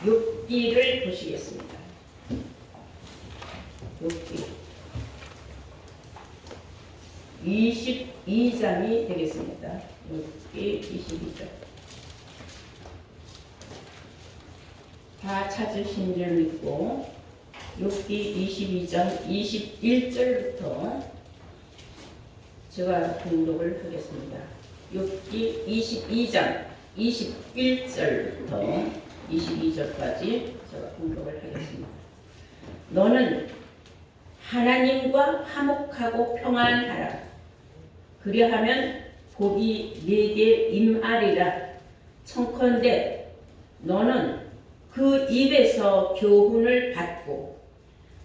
욥기를 보시겠습니다. 욥기 22장이 되겠습니다. 욥기 22장. 다 찾으신 줄 믿고 욥기 22장 21절부터 제가 공독을 하겠습니다. 욥기 22장 21절부터 22절까지 제가 공독을 하겠습니다. 너는 하나님과 화목하고 평안하라. 그리하면 복이 네게 임하리라. 청컨대 너는 그 입에서 교훈을 받고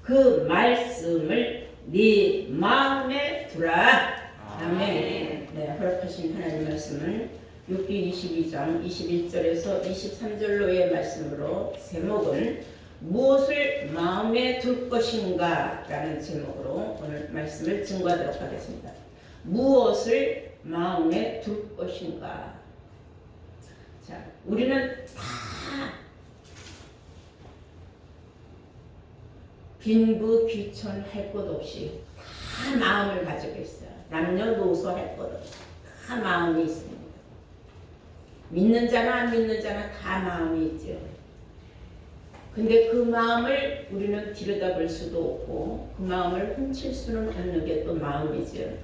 그 말씀을 네 마음에 두라. 아멘. 네, 허락하신 하나님 말씀을 욥기 22장 21절에서 23절로의 말씀으로 제목은 무엇을 마음에 둘 것인가 라는 제목으로 오늘 말씀을 증거하도록 하겠습니다. 무엇을 마음에 둘 것인가. 자, 우리는 다 빈부귀천 할 것 없이 다 마음을 가지고 있어요. 남녀노소 할 것 없이 다 마음이 있습니다. 믿는 자나 안 믿는 자나 다 마음이 있죠. 근데 그 마음을 우리는 들여다볼 수도 없고 그 마음을 훔칠 수는 없는 게 또 마음이죠.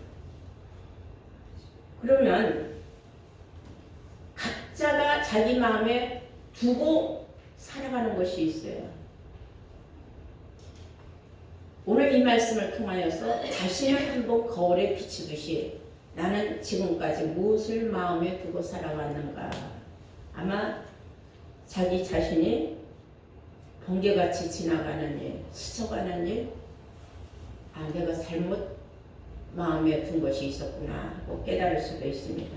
그러면 각자가 자기 마음에 두고 살아가는 것이 있어요. 오늘 이 말씀을 통하여서 자신을 한번 거울에 비추듯이 나는 지금까지 무엇을 마음에 두고 살아왔는가. 아마 자기 자신이 번개같이 지나가는 일, 스쳐가는 일, 아, 내가 잘못 마음에 둔 것이 있었구나 하고 깨달을 수도 있습니다.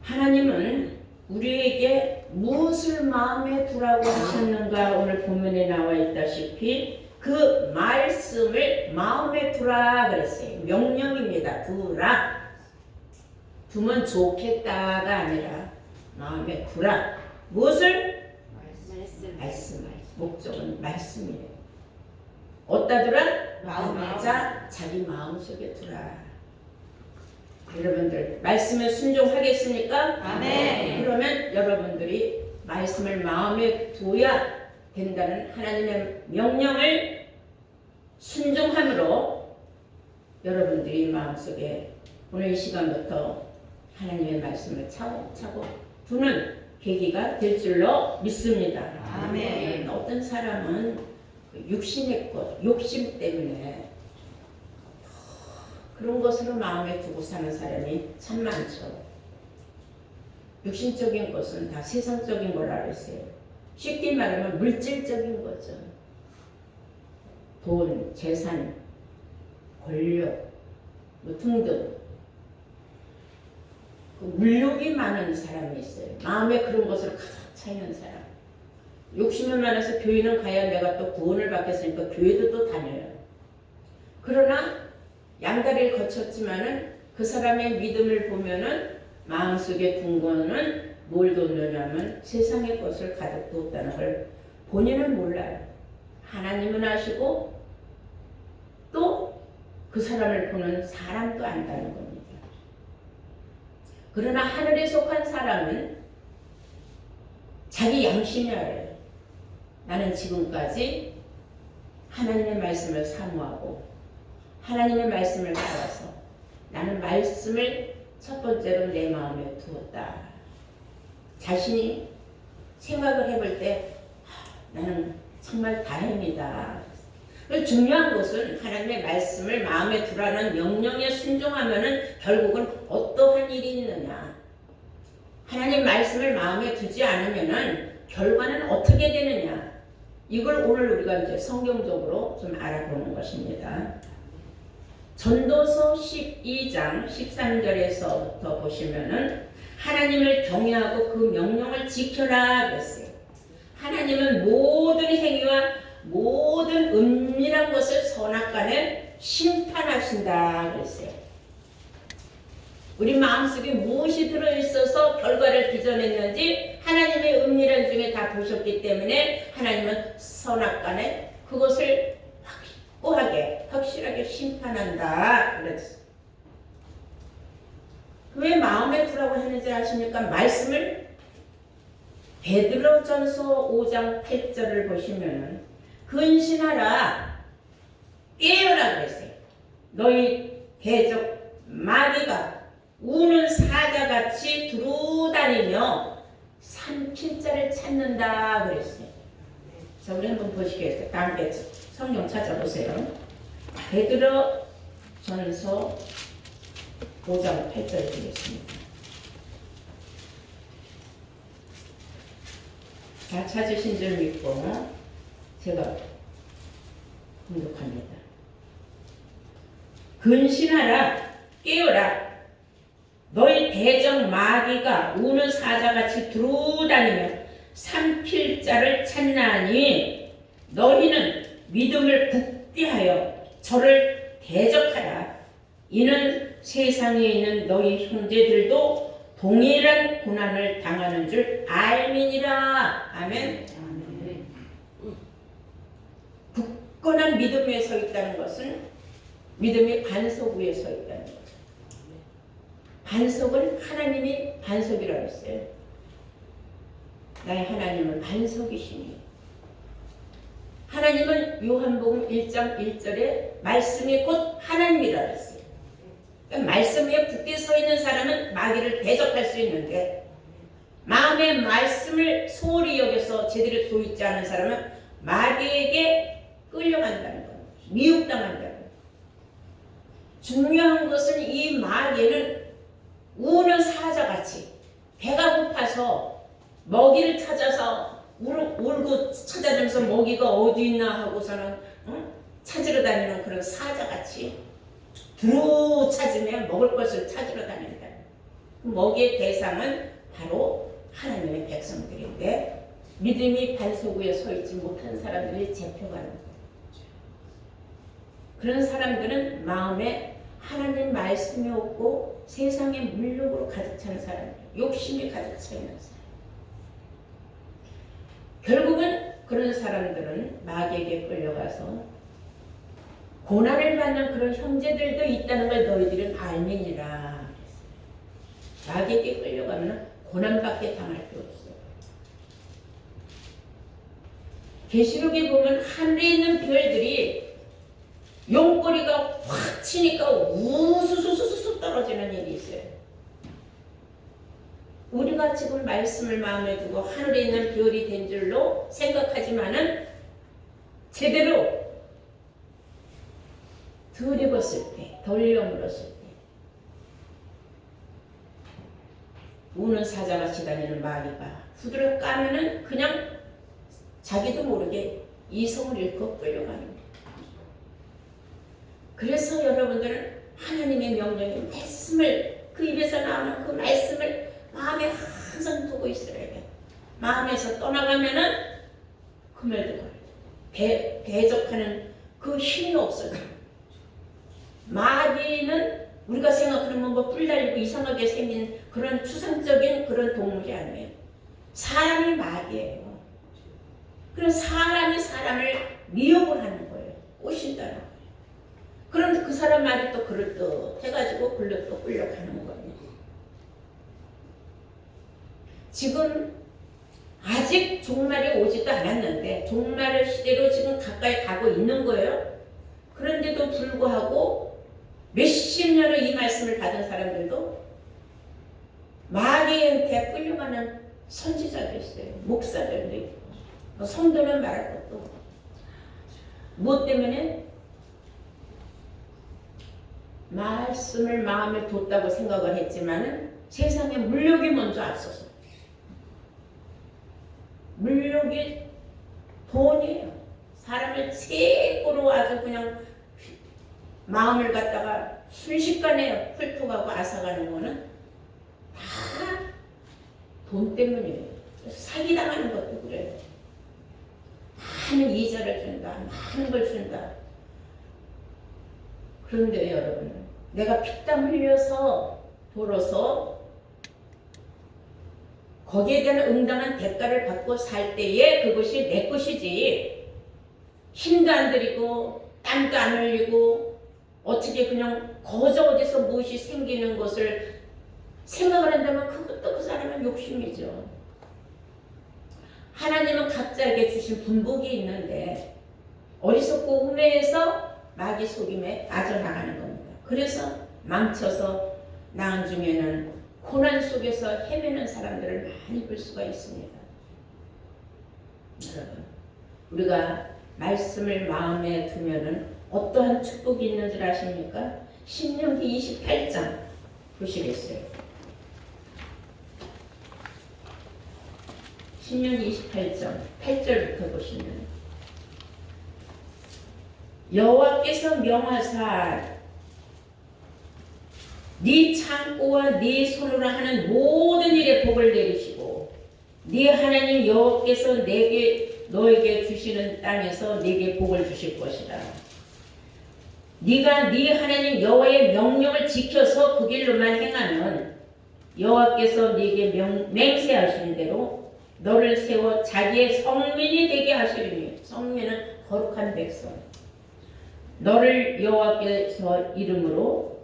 하나님은 우리에게 무엇을 마음에 두라고 하셨는가. 오늘 본문에 나와 있다시피 그 말씀을 마음에 두라 그랬어요. 명령입니다. 두라. 두면 좋겠다가 아니라 마음에 두라. 무엇을? 말씀. 목적은 말씀이에요. 어디다 두라? 마음에. 자, 자기 마음속에 두라. 여러분들 말씀에 순종하겠습니까? 아멘. 그러면 여러분들이 말씀을 마음에 둬야 된다는 하나님의 명령을 순종함으로 여러분들이 마음속에 오늘 이 시간부터 하나님의 말씀을 차곡차곡 두는 계기가 될 줄로 믿습니다. 아멘. 어떤 사람은 육신의 것, 욕심 때문에 그런 것으로 마음에 두고 사는 사람이 참 많죠. 육신적인 것은 다 세상적인 거라 그랬어요. 쉽게 말하면 물질적인 거죠. 돈, 재산, 권력, 뭐 등등. 그 물욕이 많은 사람이 있어요. 마음에 그런 것으로 가득 차 있는 사람. 욕심이 많아서 교회는 가야 내가 또 구원을 받겠으니까 교회도 또 다녀요. 그러나 양다리를 거쳤지만은 그 사람의 믿음을 보면은 마음속에 둔 거는 뭘 뒀느냐면 세상의 것을 가득 뒀다는 걸 본인은 몰라요. 하나님은 아시고 또 그 사람을 보는 사람도 안다는 겁니다. 그러나 하늘에 속한 사람은 자기 양심이 알아요. 나는 지금까지 하나님의 말씀을 사모하고 하나님의 말씀을 따라서 나는 말씀을 첫 번째로 내 마음에 두었다. 자신이 생각을 해볼 때 나는 정말 다행이다. 중요한 것은 하나님의 말씀을 마음에 두라는 명령에 순종하면은 결국은 어떠한 일이 있느냐. 하나님 말씀을 마음에 두지 않으면은 결과는 어떻게 되느냐. 이걸 오늘 우리가 이제 성경적으로 좀 알아보는 것입니다. 전도서 12장 13절에서부터 보시면은 하나님을 경외하고 그 명령을 지켜라 그랬어요. 하나님은 모든 행위와 모든 은밀한 것을 선악간에 심판하신다 그랬어요. 우리 마음속에 무엇이 들어있어서 결과를 빚어냈는지 다 보셨기 때문에 하나님은 선악간에 그것을 확고하게 확실하게 심판한다 그랬어요. 왜 마음에 두라고 했는지 아십니까? 말씀을 베드로전서 5장 8절을 보시면 근신하라 깨어라 그랬어요. 너희 대적 마귀가 우는 사자같이 두루다니며 삼킬자를 찾는다 그랬어요. 자, 우리 한번 보시겠어요? 다음에 성경 찾아보세요. 베드로전서 5장 8절 드리겠습니다. 다 찾으신 줄 믿고 제가 공독합니다. 근신하라 깨어라 너희 대적 마귀가 우는 사자같이 두루다니며 삼킬 자를 찾나니 너희는 믿음을 굳게 하여 저를 대적하라. 이는 세상에 있는 너희 형제들도 동일한 고난을 당하는 줄 알미니라. 아멘. 굳건한 믿음 위에 서 있다는 것은 믿음의 반석 위에 서 있다는 거죠. 반석은 하나님이 반석이라고 했어요. 나의 하나님은 반석이시니. 하나님은 요한복음 1장 1절에 말씀이 곧 하나님이라고 했어요. 그러니까 말씀 위에 굳게 서 있는 사람은 마귀를 대적할 수 있는데 마음의 말씀을 소홀히 여겨서 제대로 도있지 않은 사람은 마귀에게 끌려간다는 거예요. 미혹당한다는 거예요. 중요한 것은 이 마귀는 우는 사자같이 배가 고파서 먹이를 찾아서 울고 찾아다니면서 먹이가 어디 있나 하고서는 찾으러 다니는 그런 사자같이 두루 찾으면 먹을 것을 찾으러 다닌다. 먹이의 대상은 바로 하나님의 백성들인데 믿음이 반석 위에 서 있지 못한 사람들이 잡혀가는 거예요. 그런 사람들은 마음에 하나님 말씀이 없고 세상의 물욕으로 가득 찬 사람들, 욕심이 가득 차 있는 사람. 결국은 그런 사람들은 마귀에게 끌려가서 고난을 받는 그런 형제들도 있다는 걸 너희들은 알미니라. 마귀에게 끌려가면 고난밖에 당할 게 없어요. 계시록에 보면 하늘에 있는 별들이 용꼬리가 확 치니까 우수수수수 떨어지는 일이 있어요. 우리가 지금 말씀을 마음에 두고 하늘에 있는 별이 된 줄로 생각하지만은 제대로 덜 익었을 때, 덜 여물었을 때 우는 사자같이 다니는 마귀가 후드를 까면은 그냥 자기도 모르게 이성을 잃고 끌려가는 거예요. 그래서 여러분들은 하나님의 명령의 말씀을 그 입에서 나오는 그 말씀을 마음에 항상 두고 있어야 돼요. 마음에서 떠나가면은 금멸도 걸려요. 대적하는 그 힘이 없어져요. 마귀는 우리가 생각하는 뿔 달리고 이상하게 생긴 그런 추상적인 그런 동물이 아니에요. 사람이 마귀예요. 그래서 사람이 사람을 미혹을 하는 거예요. 꼬신다는 거예요. 그럼 그 사람 말이 또 그럴듯해가지고 글로 또 끌려가는 거예요. 지금 아직 종말이 오지도 않았는데 종말 시대로 지금 가까이 가고 있는 거예요. 그런데도 불구하고 몇십 년을 이 말씀을 받은 사람들도 마귀한테 끌려가는 선지자도 있어요. 목사들도 있고 성도는 말할 것도 없고. 무엇 때문에? 말씀을 마음에 뒀다고 생각을 했지만은 세상에 물욕이 먼저 앞서서 물욕이 돈이에요. 사람을 최고로 아주 그냥 마음을 갖다가 순식간에 훑어가고 앗아가는 거는 다 돈 때문이에요. 사기당하는 것도 그래요. 많은 이자를 준다. 많은 걸 준다. 그런데 여러분, 내가 피땀 흘려서 벌어서 거기에 대한 응당한 대가를 받고 살 때에 그것이 내 것이지, 힘도 안 들이고 땀도 안 흘리고 어떻게 그냥 거저 어디서 무엇이 생기는 것을 생각을 한다면 그것도 그 사람은 욕심이죠. 하나님은 각자에게 주신 분복이 있는데 어리석고 우매해서 마귀 속임에 빠져나가는 겁니다. 그래서 망쳐서 나중에는 고난 속에서 헤매는 사람들을 많이 볼 수가 있습니다. 여러분, 우리가 말씀을 마음에 두면은 어떠한 축복이 있는 줄 아십니까? 신명기 28장 보시겠어요? 신명기 28장 8절부터 보시면 여호와께서 명하사 네 창고와 네 손으로 하는 모든 일에 복을 내리시고 네 하나님 여호와께서 너에게 주시는 땅에서 네게 복을 주실 것이다. 네가 네 하나님 여호와의 명령을 지켜서 그 길로만 행하면 여호와께서 네게 맹세하신 대로 너를 세워 자기의 성민이 되게 하시리니, 성민은 거룩한 백성, 너를 여호와께서 이름으로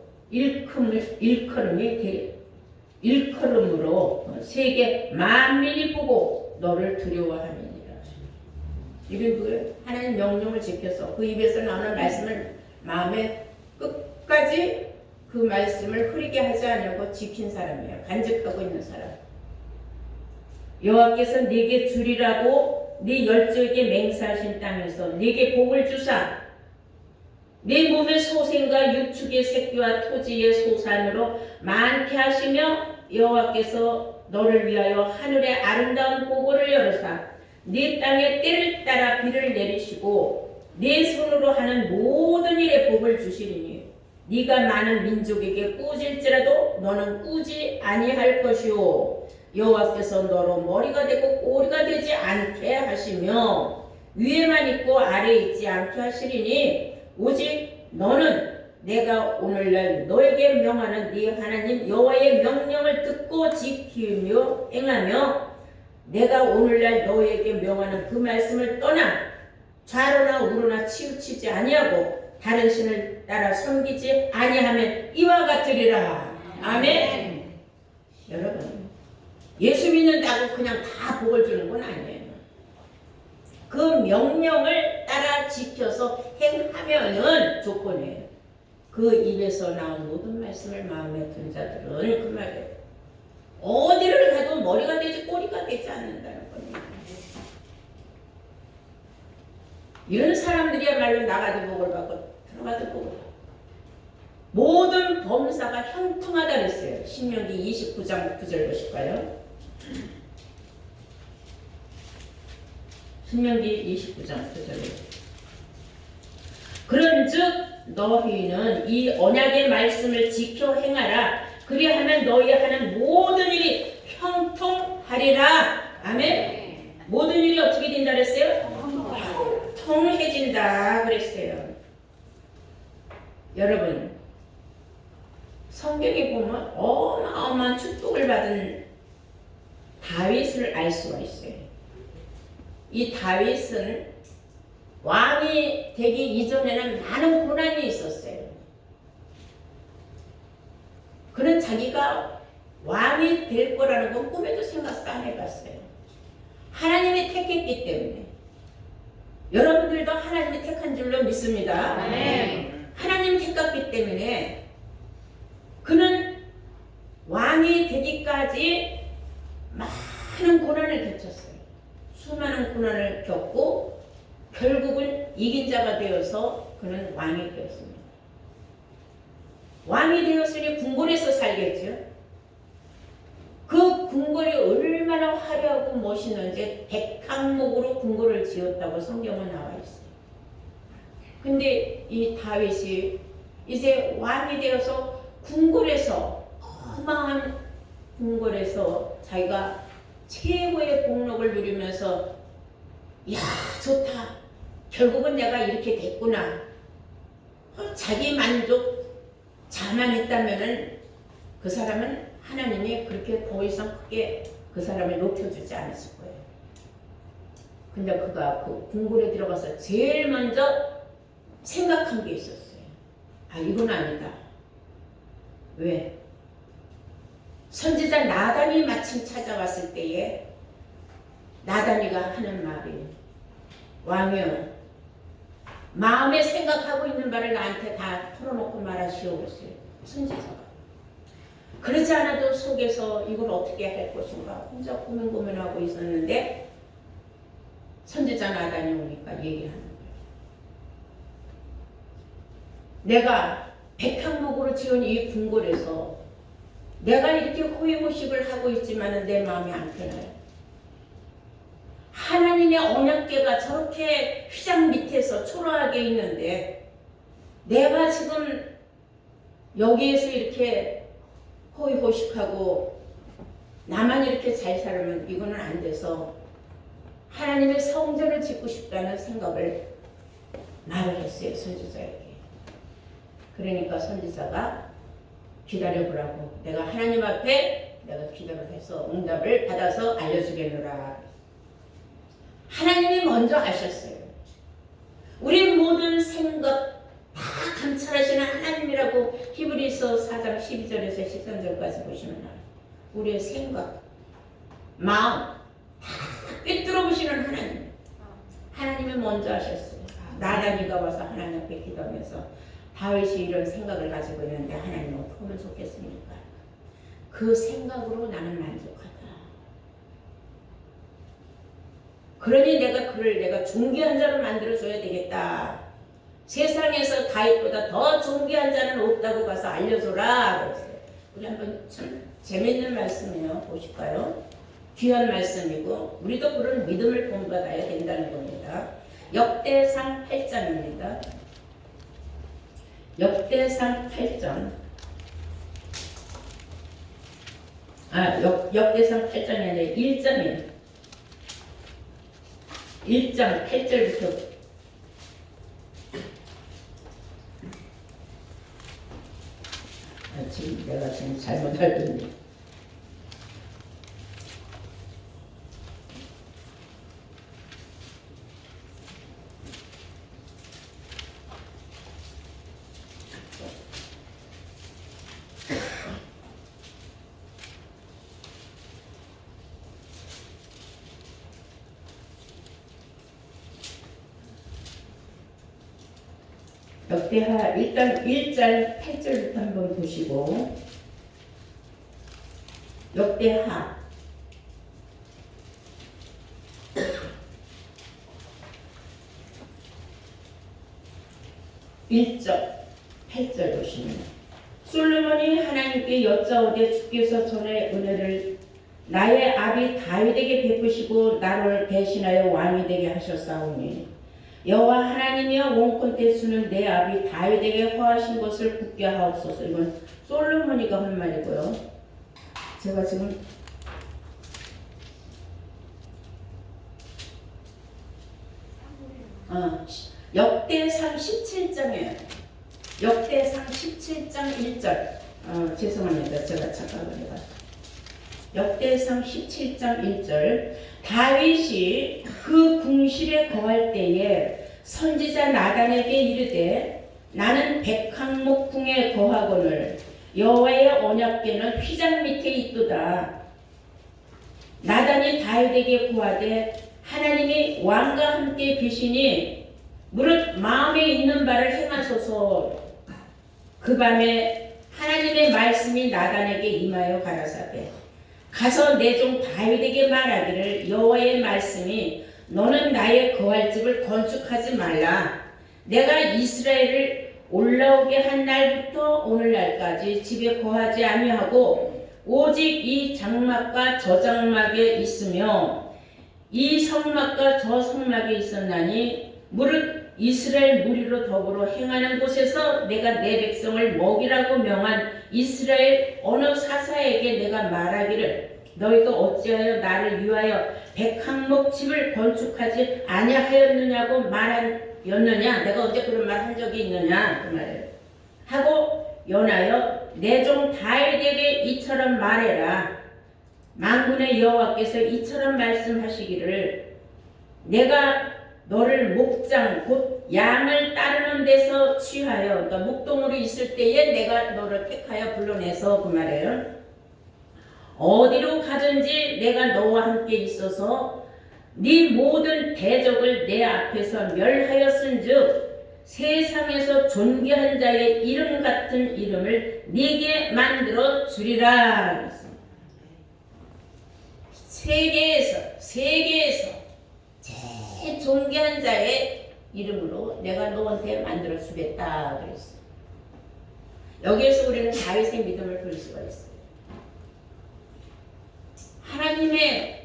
일컬음으로 세계 만민이 보고 너를 두려워함이니라. 이게 뭐예요? 하나님 명령을 지켜서 그 입에서 나오는 말씀을 마음에 끝까지 그 말씀을 흐리게 하지 않으려고 지킨 사람이에요. 간직하고 있는 사람. 여호와께서 네게 주리라고 네 열조에게 맹세하신 땅에서 네게 복을 주사 네 몸의 소생과 육축의 새끼와 토지의 소산으로 많게 하시며 여호와께서 너를 위하여 하늘의 아름다운 보고를 열으사 네 땅에 때를 따라 비를 내리시고 네 손으로 하는 모든 일에 복을 주시리니 네가 많은 민족에게 꾸질지라도 너는 꾸지 아니할 것이요 여호와께서 너로 머리가 되고 꼬리가 되지 않게 하시며 위에만 있고 아래에 있지 않게 하시리니 오직 너는 내가 오늘날 너에게 명하는 네 하나님 여호와의 명령을 듣고 지키며 행하며 내가 오늘날 너에게 명하는 그 말씀을 떠나 좌로나 우로나 치우치지 아니하고 다른 신을 따라 섬기지 아니하면 이와 같으리라. 아멘. 여러분, 예수 믿는다고 그냥 다 복을 주는 건 아니에요. 그 명령을 따라 지켜서 행하면은 조건이에요. 그 입에서 나온 모든 말씀을 마음에 든 자들은 그 말이에요. 어디를 가도 머리가 되지 꼬리가 되지 않는다는 겁니다. 이런 사람들이야말로 나가도 복을 받고 들어가도 복을 받고 모든 범사가 형통하다 그랬어요. 신명기 29장 9절 보실까요? 신명기 29장 9절에 그런즉 너희는 이 언약의 말씀을 지켜 행하라. 그리하면 너희 하는 모든 일이 형통하리라. 아멘. 모든 일이 어떻게 된다 그랬어요? 형통해진다 그랬어요. 여러분, 성경에 보면 어마어마한 축복을 받은 다윗을 알 수가 있어요. 이 다윗은 왕이 되기 이전에는 많은 고난이 있었어요. 그는 자기가 왕이 될 거라는 건 꿈에도 생각도 안 해봤어요. 하나님이 택했기 때문에. 여러분들도 하나님이 택한 줄로 믿습니다. 네. 하나님이 택했기 때문에 그는 왕이 되기까지 많은 고난을 겪었어요. 수많은 고난을 겪고 결국은 이긴 자가 되어서 그는 왕이 되었습니다. 왕이 되었으니 궁궐에서 살겠죠. 그 궁궐이 얼마나 화려하고 멋있는지 100항목으로 궁궐을 지었다고 성경은 나와 있어요. 근데 이 다윗이 이제 왕이 되어서 궁궐에서 어마한 궁궐에서 자기가 최고의 복록을 누리면서 야 좋다. 결국은 내가 이렇게 됐구나. 자기 만족 자만했다면은 그 사람은 하나님이 그렇게 더 이상 크게 그 사람을 높여주지 않았을 거예요. 근데 그가 그 궁궐에 들어가서 제일 먼저 생각한 게 있었어요. 아, 이건 아니다. 왜? 선지자 나단이 마침 찾아왔을 때에 나단이가 하는 말이, 왕이여, 마음에 생각하고 있는 말을 나한테 다 털어놓고 말하시오 그랬어요. 선지자가. 그렇지 않아도 속에서 이걸 어떻게 할 것인가 혼자 고민고민하고 있었는데 선지자 나단이 오니까 얘기하는 거예요. 내가 백향목으로 지은 이 궁궐에서 내가 이렇게 호의호식을 하고 있지만 내 마음이 안 편해요. 하나님의 언약궤가 저렇게 휘장 밑에서 초라하게 있는데 내가 지금 여기에서 이렇게 호의호식하고 나만 이렇게 잘 살면 이거는 안 돼서 하나님의 성전을 짓고 싶다는 생각을 말을 했어요, 선지자에게. 그러니까 선지자가 기다려보라고, 내가 하나님 앞에 내가 기도를 해서 응답을 받아서 알려주겠노라. 하나님이 먼저 아셨어요. 우리 모든 생각 다 감찰하시는 하나님이라고 히브리서 4장 12절에서 13절까지 보시면 우리의 생각, 마음 다 꿰뚫어 보시는 하나님. 하나님이 먼저 하셨어요. 나단이가 와서 하나님 앞에 기도하면서 다윗이 이런 생각을 가지고 있는데 하나님 어떻게 하면 좋겠습니까? 그 생각으로 나는 만족하다. 그러니 내가 그를 내가 존귀한 자로 만들어줘야 되겠다. 세상에서 다윗보다 더 존귀한 자는 없다고 가서 알려줘라 그랬어요. 우리 한번 참 재밌는 말씀이에요. 보실까요? 귀한 말씀이고 우리도 그런 믿음을 본받아야 된다는 겁니다. 역대상 8장입니다. 역대상 8장. 역대상 8장이 아니라 1장이에요. 1장 8절부터 지금 내가 지금 잘못 알던데. 역대하 일단 1장 8절부터 한번 보시고 역대하 1절 8절 보시면 솔로몬이 하나님께 여짜오되 주께서 전에 은혜를 나의 아비 다윗에게 베푸시고 나를 대신하여 왕이 되게 하셨사오니 여호와 하나님이여 원컨대 수는 내 아비 다윗에게 허하신 것을 굳게 하옵소서. 이건 솔로몬이가 한 말이고요. 제가 지금 역대상 17장이에요. 역대상 17장 1절. 죄송합니다. 제가 착각을 해가지고. 역대상 17장 1절. 다윗이 그 궁실에 거할 때에 선지자 나단에게 이르되 나는 백항목궁에 거하거늘 여호와의 언약궤는 휘장 밑에 있도다. 나단이 다윗에게 구하되 하나님이 왕과 함께 계시니 무릇 마음에 있는 바를 행하소서. 그 밤에 하나님의 말씀이 나단에게 임하여 가라사대 가서 내 종 다윗에게 말하기를 여호와의 말씀이 너는 나의 거할 집을 건축하지 말라. 내가 이스라엘을 올라오게 한 날부터 오늘날까지 집에 거하지 아니하고 오직 이 장막과 저 장막에 있으며 이 성막과 저 성막에 있었나니 무릇 이스라엘 무리로 더불어 행하는 곳에서 내가 내 백성을 먹이라고 명한 이스라엘 어느 사사에게 내가 말하기를 너희가 어찌하여 나를 위하여 백항목 집을 건축하지 아니하였느냐고 말하였느냐. 내가 언제 그런 말 한 적이 있느냐 그 말이에요. 하고 연하여 내 종 다윗에게 이처럼 말해라. 만군의 여호와께서 이처럼 말씀하시기를 내가 너를 목장 곧 양을 따르는 데서 취하여, 그러니까 목동으로 있을 때에 내가 너를 택하여 불러내서, 그 말이에요. 어디로 가든지 내가 너와 함께 있어서 네 모든 대적을 내 앞에서 멸하였은즉 세상에서 존귀한 자의 이름 같은 이름을 네게 만들어 주리라. 세계에서 제일 존귀한 자의 이름으로 내가 너한테 만들어 주겠다 그랬어. 여기에서 우리는 다윗의 믿음을 볼 수가 있어요. 하나님의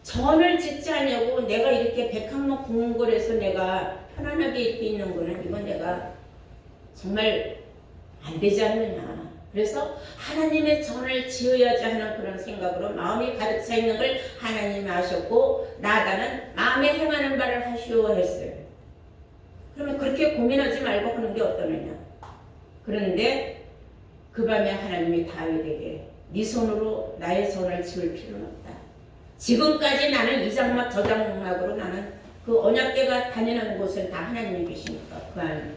전을 짓지 않냐고 내가 이렇게 백항목 궁궐에서 내가 편안하게 이렇게 있는 거는 이건 내가 정말 안 되지 않느냐. 그래서 하나님의 전을 지어야지 하는 그런 생각으로 마음이 가득 차 있는 걸 하나님이 아셨고 나다는 마음에 행하는 바를 하시오 했어요. 그러면 그렇게 고민하지 말고 하는 게 어떠느냐. 그런데 그 밤에 하나님이 다윗에게 네 손으로 나의 전을 지을 필요는 없다. 지금까지 나는 이 장막 저 장막으로 나는 그 언약궤가 다니는 곳은 다 하나님이 계시니까 그 안에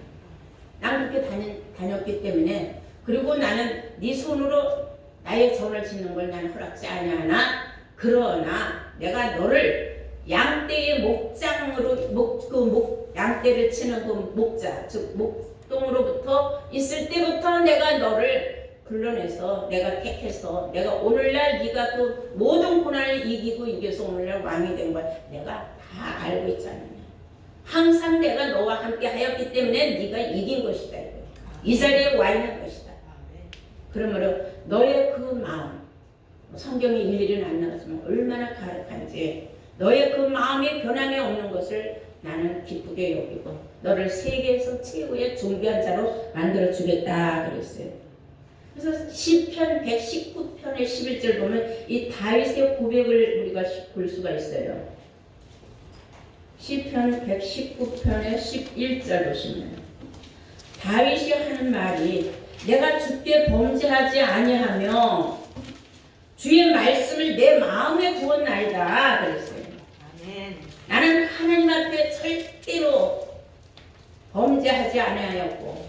난 그렇게 다녔기 때문에, 그리고 나는 네 손으로 나의 전을 짓는 걸 나는 허락지 아니하나 그러나 내가 너를 양떼의 목장으로 양떼를 치는 그 목자 즉 목동으로부터 있을 때부터 내가 너를 불러내서 내가 택해서 내가 오늘날 네가 그 모든 고난을 이겨서 오늘날 왕이 된 걸 내가 다 알고 있잖아요. 항상 내가 너와 함께 하였기 때문에 네가 이긴 것이다. 이 자리에 와 있는 것이다. 그러므로 너의 그 마음, 성경이 일일이는 안 나왔지만 얼마나 가득한지 너의 그 마음이 변함이 없는 것을 나는 기쁘게 여기고 너를 세계에서 최고의 존귀한 자로 만들어 주겠다 그랬어요. 그래서 시편 119편의 11절 보면 이 다윗의 고백을 우리가 볼 수가 있어요. 시편 119편의 11절 보시면 다윗이 하는 말이 내가 주께 범죄하지 아니하며 주의 말씀을 내 마음에 두었나이다 그랬어요. 아멘. 나는 하나님 앞에 절대로 범죄하지 아니하였고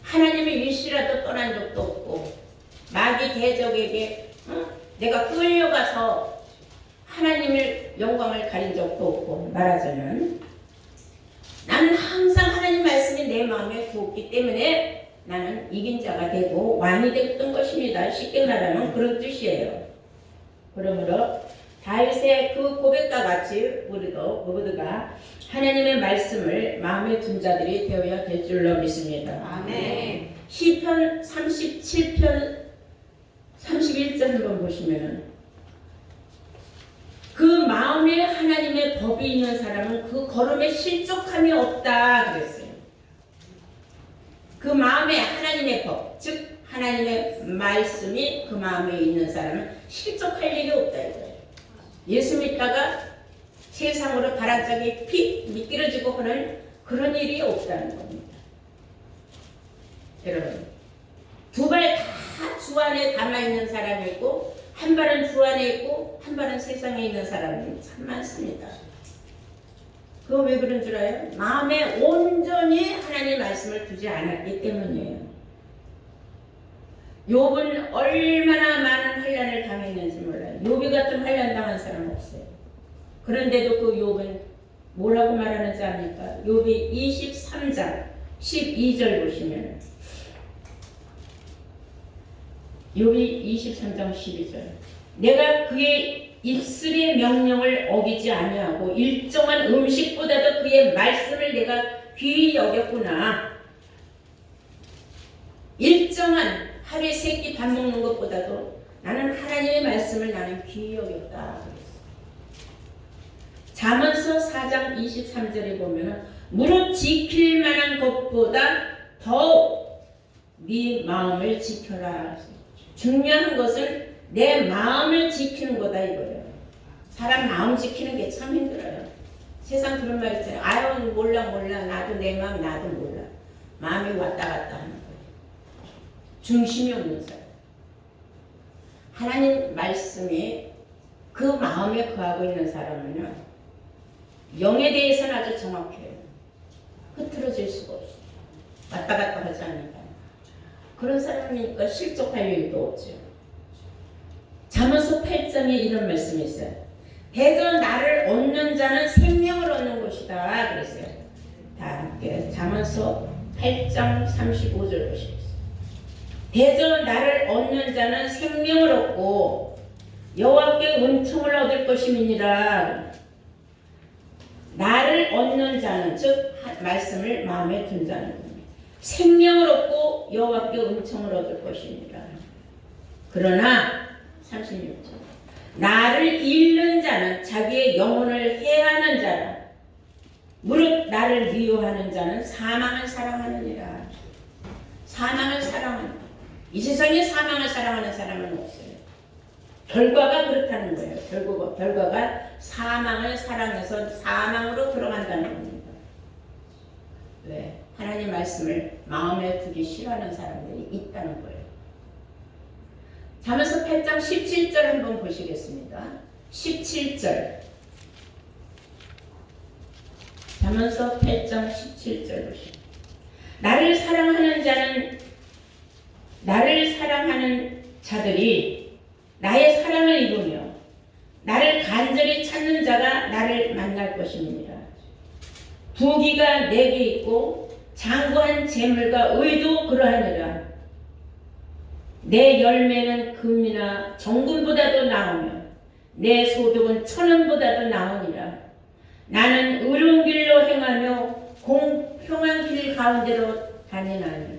하나님의 일시라도 떠난 적도 없고 마귀 대적에게 내가 끌려가서 하나님의 영광을 가린 적도 없고 말하자면 나는 항상 하나님 말씀이 내 마음에 두었기 때문에 나는 이긴 자가 되고 왕이 됐던 것입니다. 쉽게 말하면 그런 뜻이에요. 그러므로 다윗의 그 고백과 같이 우리도 모두가 하나님의 말씀을 마음에 둔 자들이 되어야 될 줄로 믿습니다. 아멘. 시편 37편 31절 한번 보시면은 그 마음에 하나님의 법이 있는 사람은 그 걸음에 실족함이 없다 그랬어요. 그 마음에 하나님의 법, 즉 하나님의 말씀이 그 마음에 있는 사람은 실족할 일이 없다 이거예요. 예수 믿다가 세상으로 바람짝이 픽 미끄러지고 하는 그런 일이 없다는 겁니다. 여러분, 두 발 다 주 안에 담아있는 사람이 있고 한 발은 주 안에 있고 한 발은 세상에 있는 사람이 참 많습니다. 그거 왜 그런 줄 알아요? 마음에 온전히 하나님의 말씀을 두지 않았기 때문이에요. 욥은 얼마나 많은 환난을 당했는지 몰라요. 욥이 같은 환난 당한 사람 없어요. 그런데도 그 욥은 뭐라고 말하는지 아닙니까? 욥이 23장 12절 보시면 욥이 23장 12절 내가 그의 입술의 명령을 어기지 아니하고 일정한 음식보다도 그의 말씀을 내가 귀히 여겼구나. 일정한 하루에 3끼 밥 먹는 것보다도 나는 하나님의 말씀을 나는 귀히 여겼다. 잠언서 4장 23절에 보면 무릇 지킬 만한 것보다 더욱 네 마음을 지켜라. 중요한 것은 내 마음을 지키는 거다 이거예요. 사람 마음 지키는 게 참 힘들어요. 세상 그런 말 있잖아요. 아유 몰라 나도 내 마음 나도 몰라. 마음이 왔다 갔다 하는 거예요. 중심이 없는 사람. 하나님 말씀이 그 마음에 거하고 있는 사람은요, 영에 대해서는 아주 정확해요. 흐트러질 수가 없어요. 왔다 갔다 하지 않으니까. 그런 사람이니까 실족할 일도 없죠. 잠언서 8장에 이런 말씀이 있어요. 대저 나를 얻는 자는 생명을 얻는 것이다 그랬어요. 다 함께 잠언서 8장 35절 보시겠어요. 대저 나를 얻는 자는 생명을 얻고 여호와께 은총을 얻을 것임이니라. 나를 얻는 자는, 즉 말씀을 마음에 둔 자는 겁니다. 생명을 얻고 여호와께 은총을 얻을 것입니다. 그러나 36절 나를 잃는 자는 자기의 영혼을 해하는 자라. 무릇 나를 미워하는 자는 사망을 사랑하느니라. 사망을 사랑한다. 이 세상에 사망을 사랑하는 사람은 없어요. 결과가 그렇다는 거예요. 결과가 사망을 사랑해서 사망으로 들어간다는 겁니다. 왜? 하나님 말씀을 마음에 두기 싫어하는 사람들이 있다는 거예요. 잠언서 8장 17절 한번 보시겠습니다. 17절. 잠언서 8장 17절 보시죠. 나를 사랑하는 자들이 나의 사랑을 입으며 나를 간절히 찾는 자가 나를 만날 것입니다. 부귀가 내게 있고 장구한 재물과 의도 그러하니라. 내 열매는 금이나 정금보다도 나으며 내 소득은 천원보다도 나으니라. 나는 의로운 길로 행하며 공평한 길 가운데로 다니나니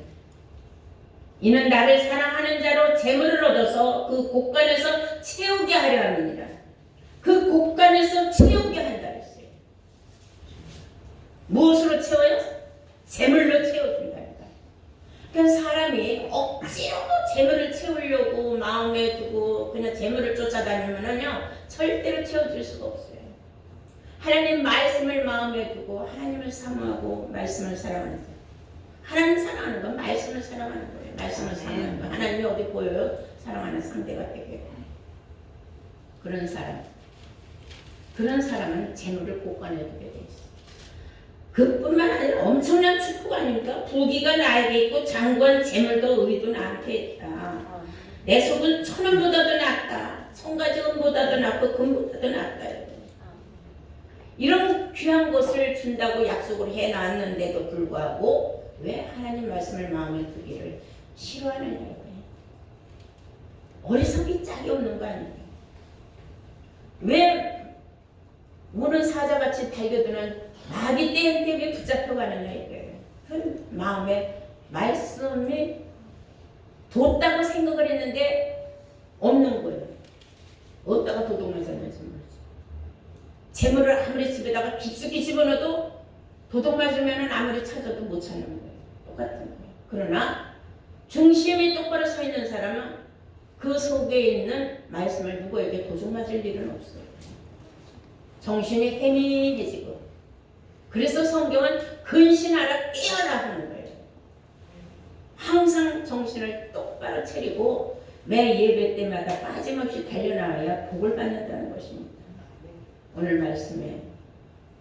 이는 나를 사랑하는 자로 재물을 얻어서 그 곳간에서 채우게 하려 함이니라. 그 곳간에서 채우게 한다 했어요. 무엇으로 채워요? 재물로 채워준다니까. 그러니까 사람이 억지로 재물을 채우려고 마음에 두고 그냥 재물을 쫓아다니면요 절대로 채워줄 수가 없어요. 하나님 말씀을 마음에 두고 하나님을 사모하고 말씀을 사랑하는 거예요. 하나님 사랑하는 건 말씀을 사랑하는 거예요. 말씀을 사랑하는 거. 하나님이 어디 보여요? 사랑하는 상대가 되게. 그런 사람은 재물을 곳간에 두게 돼 있어요. 그뿐만 아니라 엄청난 축복가 아닙니까? 부귀가 나에게 있고 장관 재물도 의도 나한테 있다. 내 속은 천원보다도 낫다. 천가지 은보다도 낫고 금보다도 낫다. 이런 귀한 것을 준다고 약속을 해놨는데도 불구하고 왜 하나님 말씀을 마음에 두기를 싫어하느냐고요. 어리석이 짝이 없는 거 아니에요. 왜 우는 사자같이 달겨드는 마귀 떼한테 붙잡혀가느냐 이거예요. 그 마음에 말씀이 뒀다고 생각을 했는데 없는 거예요. 어디다가 도둑맞았는지 모르지. 재물을 아무리 집에다가 깊숙이 집어넣어도 도둑 맞으면 아무리 찾아도 못 찾는 거예요. 똑같은 거예요. 그러나 중심이 똑바로 서 있는 사람은 그 속에 있는 말씀을 누구에게 도둑 맞을 일은 없어요. 정신이 해미해지고. 그래서 성경은 근신하라 깨어라 하는 거예요. 항상 정신을 똑바로 차리고 매 예배 때마다 빠짐없이 달려나와야 복을 받는다는 것입니다. 오늘 말씀에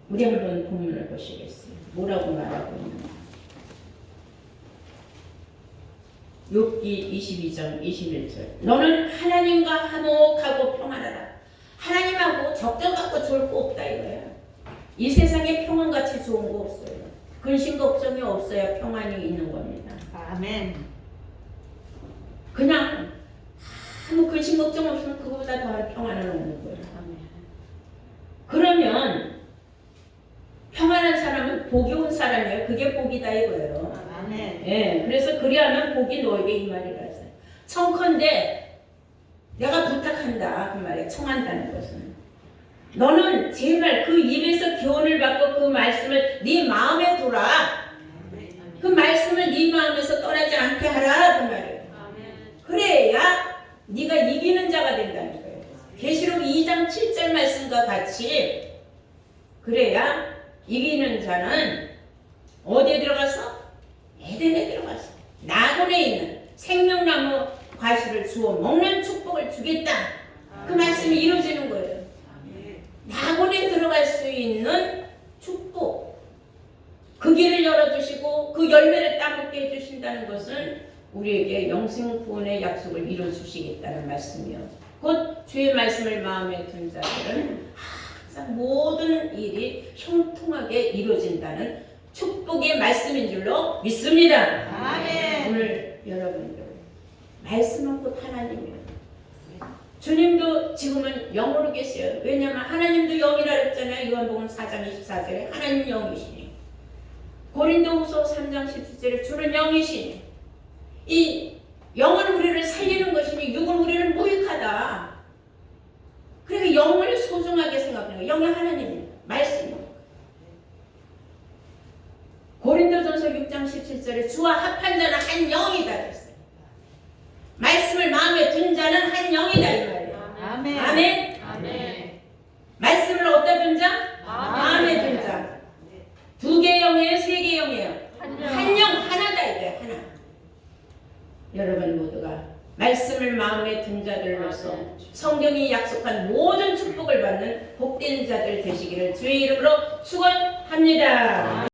우리 한번 본문을 보시겠어요. 뭐라고 말하고 있는가? 욥기 22장 21절. 너는 하나님과 화목하고 평안하라. 하나님하고 적정 갖고 좋을 거 없다 이거예요. 이 세상에 평안같이 좋은 거 없어요. 근심 걱정이 없어야 평안이 있는 겁니다. 아멘. 그냥 아무 근심 걱정 없으면 그거보다 더한 평안은 없는 거예요. 아멘. 그러면 평안한 사람은 복이 온 사람이에요. 그게 복이다 이거예요. 아멘. 예, 그래서 그리하면 복이 너에게 임하리라 했어요. 청컨대 내가 부탁한다 그 말이에요. 청한다는 것은 너는 제발 그 입에서 교훈을 받고 그 말씀을 네 마음에 두라. 그 말씀을 네 마음에서 떠나지 않게 하라 그 말이에요. 그래야 네가 이기는 자가 된다는 거예요. 계시록 2장 7절 말씀과 같이 그래야 이기는 자는 어디에 들어가서? 에덴에 들어가서 낙원에 있는 생명나무 과실을 주어 먹는 축복을 주겠다. 그 말씀이 이루어지는 거예요. 낙원에 들어갈 수 있는 축복, 그 길을 열어주시고 그 열매를 따먹게 해주신다는 것은 우리에게 영생 구원의 약속을 이루어주시겠다는 말씀이요. 곧 주의 말씀을 마음에 둔 자들은 항상 모든 일이 형통하게 이루어진다는 축복의 말씀인 줄로 믿습니다. 아멘. 오늘 여러분들 말씀은 곧 하나님이에요. 주님도 지금은 영으로 계세요. 왜냐하면 하나님도 영이라 그랬잖아요. 요한복음 4장 24절에 하나님 영이시니, 고린도후서 3장 17절에 주는 영이시니, 이 영은 우리를 살리는 것이니 육은 우리를 무익하다. 그러니까 영을 소중하게 생각하는 거예요. 영이 하나님입니다. 말씀입니다. 고린도전서 6장 17절에 주와 합한 자는 한 영이다 그랬어요. 말씀을 마음에 둔 자는 한 영이다 이 말이에요. 아멘. 아멘. 아멘. 말씀을 어디다 둔 자? 마음에 둔 자. 두 개의 영이에요? 세 개의 영이에요? 한 영, 하나다 이거예요. 하나. 여러분 모두가 말씀을 마음에 둔 자들로서 성경이 약속한 모든 축복을 받는 복된 자들 되시기를 주의 이름으로 축원합니다.